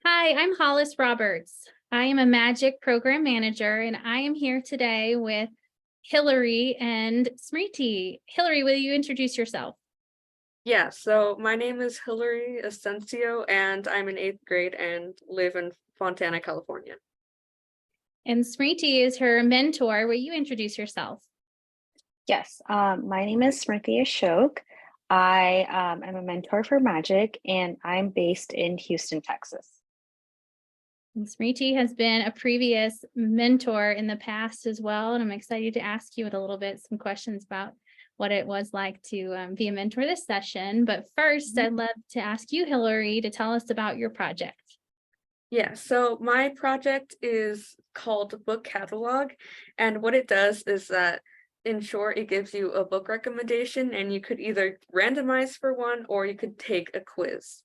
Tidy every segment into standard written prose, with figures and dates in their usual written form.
Hi, I'm Hollis Roberts. I am a Magic Program Manager, and I am here today with Hillary and Smriti. Hillary, will you introduce yourself? Yeah, so my name is Hillary Asensio, and I'm in eighth grade and live in Fontana, California. And Smriti is her mentor. Will you introduce yourself? Yes, my name is Smriti A. I am a mentor for Magic, and I'm based in Houston, Texas. And Smriti has been a previous mentor in the past as well, and I'm excited to ask you in a little bit some questions about what it was like to be a mentor this session. But first, Mhm. I'd love to ask you, Hillary, to tell us about your project. Yeah, so my project is called Book Catalog, and what it does is that, in short, it gives you a book recommendation, and you could either randomize for one or you could take a quiz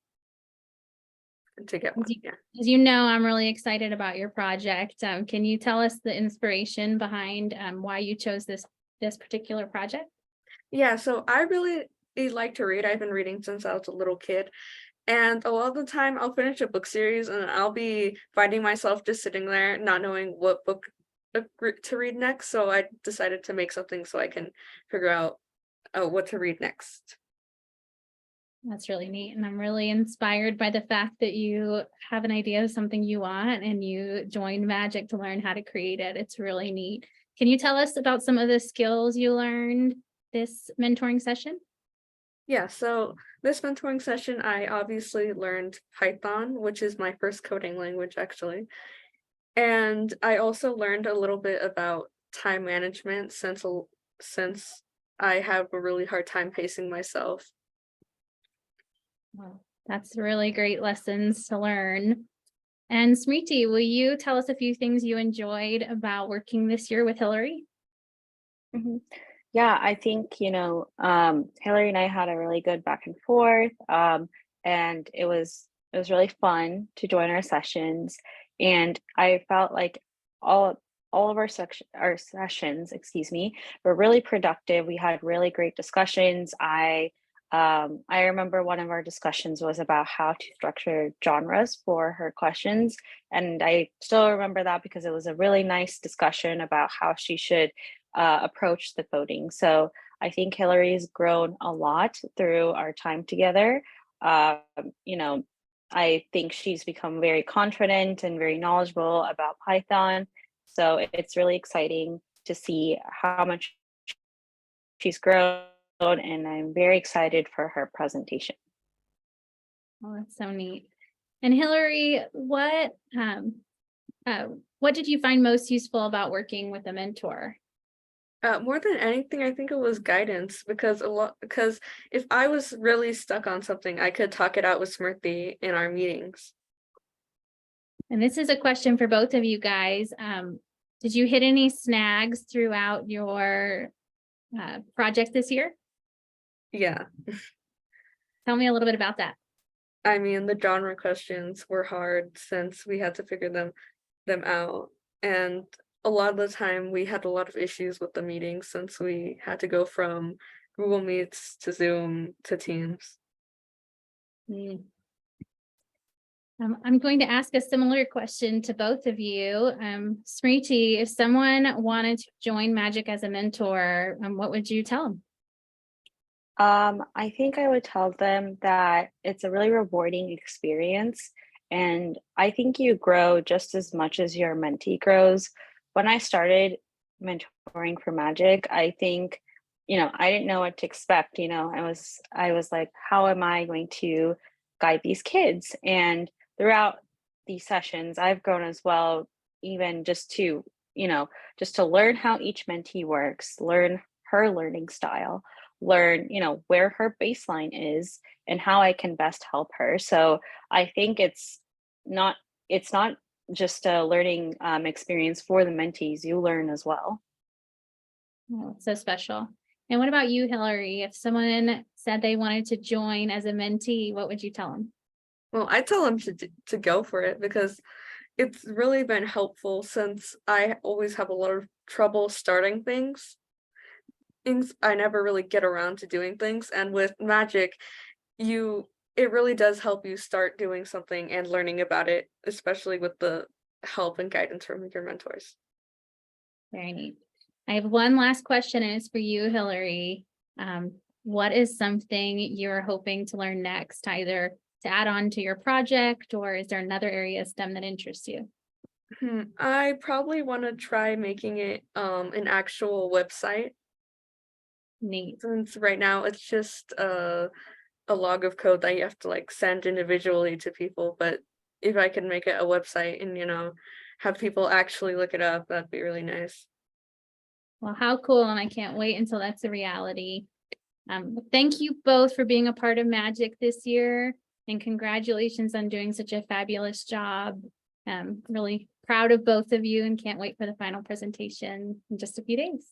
to get As one. you, Yeah. as you know, I'm really excited about your project. Can you tell us the inspiration behind why you chose this particular project? Yeah, so I really like to read. I've been reading since I was a little kid. And a lot of the time, I'll finish a book series and I'll be finding myself just sitting there, not knowing what book to read next. So I decided to make something so I can figure out what to read next. That's really neat, and I'm really inspired by the fact that you have an idea of something you want and you joined Magic to learn how to create it. It's really neat. Can you tell us about some of the skills you learned this mentoring session? Yeah, so this mentoring session, I obviously learned Python, which is my first coding language, actually. And I also learned a little bit about time management since I have a really hard time pacing myself. Well, that's really great lessons to learn. And Smriti, will you tell us a few things you enjoyed about working this year with Hillary? Mhm. Yeah, I think, Hillary and I had a really good back and forth, and it was really fun to join our sessions, and I felt like all all of our sessions, excuse me, were really productive. We had really great discussions. I remember one of our discussions was about how to structure genres for her questions, and I still remember that because it was a really nice discussion about how she should approach the coding. So I think Hillary's grown a lot through our time together. Um, you know, I think she's become very confident and very knowledgeable about Python. So it's really exciting to see how much she's grown, and I'm very excited for her presentation. Oh, that's so neat. And Hillary, what did you find most useful about working with a mentor? More than anything, I think it was guidance because if I was really stuck on something, I could talk it out with Smriti in our meetings. And this is a question for both of you guys. Did you hit any snags throughout your project this year? Yeah, Tell me a little bit about that. I mean the genre questions were hard since we had to figure them out, and a lot of the time we had a lot of issues with the meetings since we had to go from Google Meets to Zoom to Teams. Mm. I'm going to ask a similar question to both of you. Smriti, if someone wanted to join Magic as a mentor, what would you tell them? I think I would tell them that it's a really rewarding experience, and I think you grow just as much as your mentee grows. When I started mentoring for Magic, I think, I didn't know what to expect. I was like, how am I going to guide these kids? And throughout these sessions, I've grown as well, even just to learn how each mentee works, learn her learning style, learn, where her baseline is and how I can best help her. So I think not it's not just a learning experience for the mentees. You learn as well. Oh, it's so special. And what about you, Hillary? If someone said they wanted to join as a mentee, what would you tell them? Well, I tell them to go for it because it's really been helpful since I always have a lot of trouble starting things I never really get around to doing things, and with Magic, you it really does help you start doing something and learning about it, especially with the help and guidance from your mentors. Very neat. I have one last question, and it's for you, Hillary. What is something you're hoping to learn next, either to add on to your project, or is there another area of STEM that interests you? I probably want to try making it an actual website, Neat. since right now it's just a log of code that you have to like send individually to people. But if I could make it a website and have people actually look it up, that'd be really nice. Well, how cool, and I can't wait until that's a reality. Thank you both for being a part of Magic this year, and congratulations on doing such a fabulous job. Really proud of both of you and can't wait for the final presentation in just a few days.